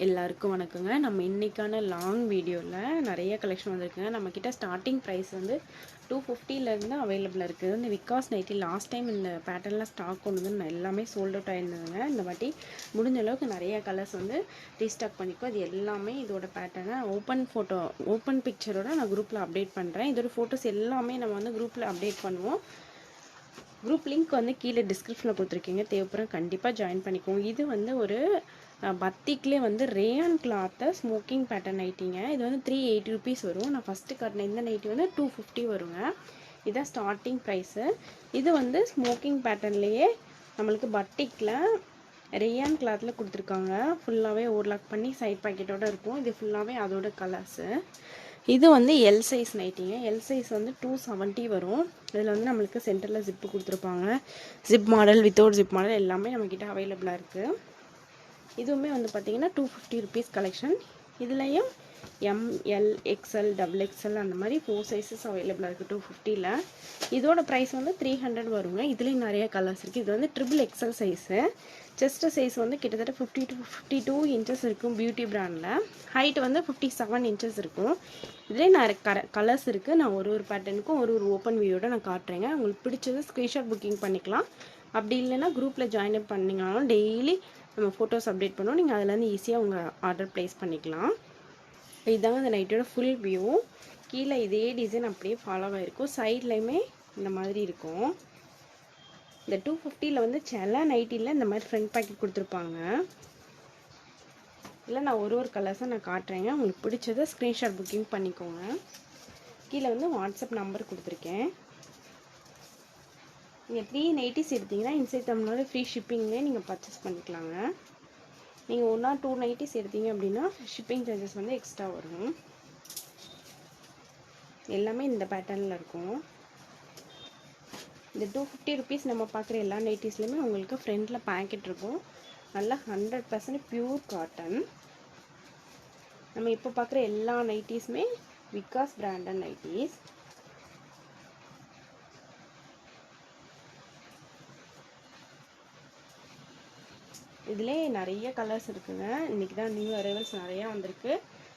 எல்லாருக்கும் வணக்கங்க. நம்ம இன்னைக்கான லாங் வீடியோவில் நிறைய கலெக்ஷன் வந்திருக்குங்க. நம்மக்கிட்ட ஸ்டார்டிங் ப்ரைஸ் வந்து 250லேருந்து அவைலபிளாக இருக்குது. இந்த விகாஸ் நைட்டி லாஸ்ட் டைம் இந்த பேட்டர்னில் ஸ்டாக் கொண்டு வந்து எல்லாமே சோல்ட் அவுட் ஆயிருந்ததுங்க. இந்த வாட்டி முடிஞ்ச அளவுக்கு நிறைய கலர்ஸ் வந்து ரீஸ்டாக் பண்ணிக்கோ. அது எல்லாமே இதோட பேட்டர்னை ஓப்பன் பிக்சரோட நான் குரூப்பில் அப்டேட் பண்ணுறேன். இதோட ஃபோட்டோஸ் எல்லாமே நம்ம வந்து குரூப்பில் அப்டேட் பண்ணுவோம். குரூப் லிங்க் வந்து கீழே டிஸ்கிரிப்ஷனில் கொடுத்துருக்கீங்க, தேவைப்படுற கண்டிப்பாக ஜாயின் பண்ணிக்கோங்க. இது வந்து ஒரு பத்திக்லேயே வந்து ரேயான் கிளாத்தை ஸ்மோக்கிங் பேட்டர்ன் நைட்டிங்க. இது வந்து 380 ருபீஸ் வரும். நான் ஃபஸ்ட்டு காட்டின இந்த நைட்டி வந்து 250 வருங்க. இதுதான் ஸ்டார்டிங் ப்ரைஸு. இது வந்து ஸ்மோக்கிங் பேட்டர்ன்லேயே நம்மளுக்கு பட்டிக்கில் ரேயான் கிளாத்தில் கொடுத்துருக்காங்க. ஃபுல்லாகவே ஓவர்லாக் பண்ணி சைட் பாக்கெட்டோடு இருக்கும். இது ஃபுல்லாகவே அதோட கலர்ஸு. இது வந்து எல் சைஸ் நைட்டிங்க. எல் சைஸ் வந்து 270 வரும். இதில் வந்து நம்மளுக்கு சென்டரில் ஜிப்பு கொடுத்துருப்பாங்க. Zip model without zip model எல்லாமே நம்மக்கிட்ட அவைலபிளாக இருக்குது. இதுவுமே வந்து பார்த்திங்கன்னா 250 ருபீஸ் கலெக்ஷன். இதுலேயும் எம்எல் எக்ஸ்எல் XXL அந்த மாதிரி 4 சைஸஸ் அவைலபிளாக இருக்குது 250ல். இதோட ப்ரைஸ் வந்து 300 வருங்க. இதுலேயும் நிறைய கலர்ஸ் இருக்குது. இது வந்து XXL சைஸு. செஸ்ட்டு சைஸ் வந்து கிட்டத்தட்ட 50 to 52 இன்ச்சஸ் இருக்கும் பியூட்டி பிராண்டில். ஹைட் வந்து 57 இன்ச்சஸ் இருக்கும். இதுலேயே நிறைய கலர்ஸ் இருக்குது. நான் ஒரு பேட்டர்னுக்கும் ஒரு ஓப்பன் வியூவோட நான் காட்டுறேங்க. உங்களுக்கு பிடிச்சது ஸ்க்ரீன்ஷாட் புக்கிங் பண்ணிக்கலாம். அப்படி இல்லைன்னா குரூப்பில் ஜாயின் அப் பண்ணிங்கனாலும் டெய்லி நம்ம ஃபோட்டோஸ் அப்டேட் பண்ணுவோம். நீங்கள் அதிலேருந்து ஈஸியாக உங்கள் ஆர்டர் ப்ளேஸ் பண்ணிக்கலாம். இதுதாங்க இந்த நைட்டோட ஃபுல் வியூ. கீழே இதே டிசைன் அப்படியே ஃபாலோ ஆகிருக்கும். சைட்லையுமே இந்த மாதிரி இருக்கும். இந்த 250ல் வந்து சில நைட்டியில் இந்த மாதிரி ஃப்ரண்ட் பேக்கெட் கொடுத்துருப்பாங்க. இல்லை நான் ஒரு கலர்ஸாக நான் காட்டுறேங்க. உங்களுக்கு பிடிச்சதை ஸ்க்ரீன்ஷாட் புக்கிங் பண்ணிக்கோங்க. கீழே வந்து வாட்ஸ்அப் நம்பர் கொடுத்துருக்கேன். நீங்கள் 390s எடுத்திங்கன்னா இன்சைட் தமிழ்நாடு ஃப்ரீ ஷிப்பிங்லேயே நீங்கள் பர்ச்சேஸ் பண்ணிக்கலாங்க. நீங்கள் 1 or 2 90s எடுத்தீங்க அப்படின்னா ஷிப்பிங் சார்ஜஸ் வந்து எக்ஸ்ட்ரா வரும். எல்லாமே இந்த பேட்டர்னில் இருக்கும். இந்த 250 ருபீஸ் நம்ம பார்க்குற எல்லா நைட்டிஸ்லையுமே உங்களுக்கு ஃப்ரண்டில் பேக்கெட் இருக்கும். நல்லா 100% பியூர் காட்டன். நம்ம இப்போ பார்க்குற எல்லா நைட்டிஸுமே விகாஸ் பிராண்டட் நைட்டிஸ். இதிலே நிறைய கலர்ஸ் இருக்குங்க. இன்றைக்கி தான் நியூ அரைவல்ஸ் நிறையா வந்திருக்கு.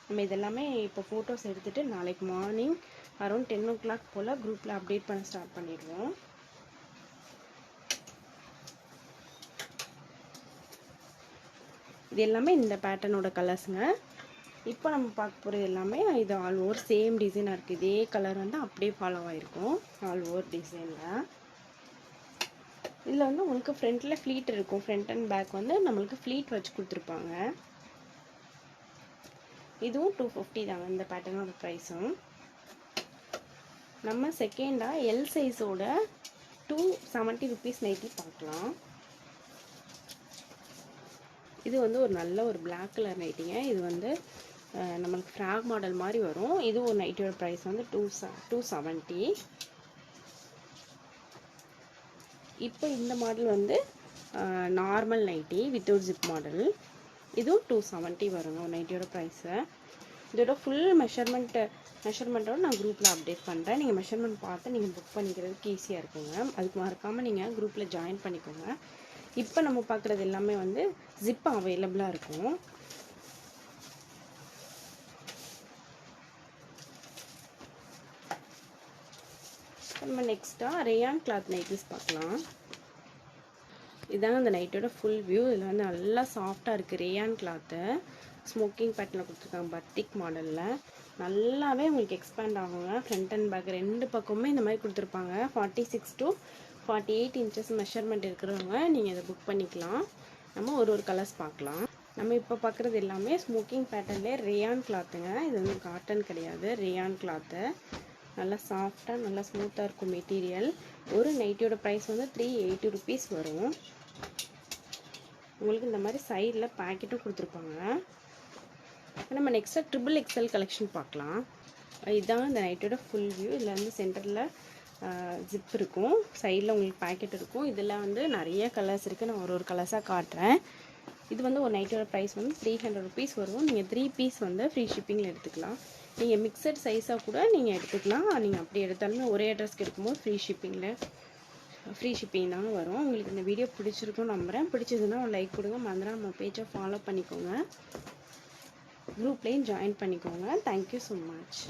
நம்ம இதெல்லாமே இப்போ ஃபோட்டோஸ் எடுத்துகிட்டு நாளைக்கு மார்னிங் அரௌண்ட் 10 o'clock போல் குரூப்பில் அப்டேட் பண்ண ஸ்டார்ட் பண்ணிடுவோம். இது எல்லாமே இந்த பேட்டர்னோட கலர்ஸுங்க. இப்போ நம்ம பார்க்க போகிறது எல்லாமே இது ஆல் ஓவர் சேம் டிசைனாக இருக்குது. இதே கலர் வந்து அப்படியே ஃபாலோ ஆகிருக்கும் ஆல் ஓவர் டிசைனில். இதில் வந்து உங்களுக்கு ஃப்ரண்ட்டில் ஃப்ளீட் இருக்கும். ஃப்ரண்ட் அண்ட் பேக் வந்து நம்மளுக்கு ஃப்ளீட் வச்சு கொடுத்துருப்பாங்க. இதுவும் 250 தாங்க இந்த பேட்டர்னோட ப்ரைஸும். நம்ம செகண்டாக எல் சைஸோட 270 ருபீஸ் நைட்டி பார்க்கலாம். இது வந்து ஒரு நல்ல ஒரு பிளாக் கலர் நைட்டிங்க. இது வந்து நம்மளுக்கு ஃப்ராக் மாடல் மாதிரி வரும். இது ஒரு நைட்டியோட ப்ரைஸ் வந்து 270. இப்போ இந்த மாடல் வந்து normal nighty without zip model. இதுவும் 270 வருங்க ஒரு நைட்டியோட ப்ரைஸு. இதோட ஃபுல் மெஷர்மெண்ட்டோட நான் குரூப்பில் அப்டேட் பண்ணுறேன். நீங்கள் மெஷர்மெண்ட் பார்த்து நீங்கள் புக் பண்ணிக்கிறதுக்கு ஈஸியாக இருக்குங்க. அதுக்கு மறக்காமல் நீங்கள் குரூப்பில் ஜாயின் பண்ணிக்கோங்க. இப்போ நம்ம பார்க்குறது எல்லாமே வந்து ஜிப் அவைலபிளாக இருக்கும். நம்ம நெக்ஸ்ட்டாக ரேயான் கிளாத் நைட்டிஸ் பார்க்கலாம். இதாங்க அந்த நைட்டோட ஃபுல் வியூ. இதில் வந்து நல்லா சாஃப்டாக இருக்குது. ரேயான் கிளாத்து ஸ்மோக்கிங் பேட்டர்னில் கொடுத்துருக்காங்க. பட்டிக் மாடலில் நல்லாவே உங்களுக்கு எக்ஸ்பேண்ட் ஆகுங்க. ஃப்ரண்ட் அண்ட் பேக் ரெண்டு பக்கமுமே இந்த மாதிரி கொடுத்துருப்பாங்க. 46 to 48 இன்ச்சஸ் மெஷர்மெண்ட் இருக்கிறவங்க நீங்கள் இதை புக் பண்ணிக்கலாம். நம்ம ஒரு கலர்ஸ் பார்க்கலாம். நம்ம இப்போ பார்க்குறது எல்லாமே ஸ்மோக்கிங் பேட்டர்ன்லேயே ரேயான் கிளாத்துங்க. இது வந்து காட்டன் கிடையாது, ரேயான் கிளாத்து. நல்லா சாஃப்டாக நல்லா ஸ்மூத்தாக இருக்கும் மெட்டீரியல். ஒரு நைட்டியோட ப்ரைஸ் வந்து 380 ருபீஸ் வரும். உங்களுக்கு இந்த மாதிரி சைடில் பேக்கெட்டும் கொடுத்துருப்பாங்க. நம்ம நெக்ஸ்ட்டாக XXL கலெக்ஷன் பார்க்கலாம். இதுதான் இந்த நைட்டோட ஃபுல் வியூ. இதில் வந்து சென்டரில் ஜிப் இருக்கும், சைடில் உங்களுக்கு பேக்கெட் இருக்கும். இதில் வந்து நிறைய கலர்ஸ் இருக்குது. நான் ஒரு கலர்ஸாக காட்டுறேன். இது வந்து ஒரு நைட்டோட ப்ரைஸ் வந்து 300 ருபீஸ் வரும். நீங்கள் 3 பீஸ் வந்து ஃப்ரீ ஷிப்பிங்கில் எடுத்துக்கலாம். நீங்கள் மிக்சட் சைஸாக கூட நீங்கள் எடுத்துக்கலாம். நீங்கள் அப்படி எடுத்தாலுமே ஒரே அட்ரஸ்க்கு எடுக்கும்போது ஃப்ரீ ஷிப்பிங் தாங்க வரும். உங்களுக்கு இந்த வீடியோ பிடிச்சிருக்கும் நம்புகிறேன். பிடிச்சதுன்னா ஒரு லைக் கொடுங்க. மறந்துடாம நம்ம பேஜை ஃபாலோ பண்ணிக்கோங்க. குரூப்லேயும் ஜாயின் பண்ணிக்கோங்க. Thank you so much.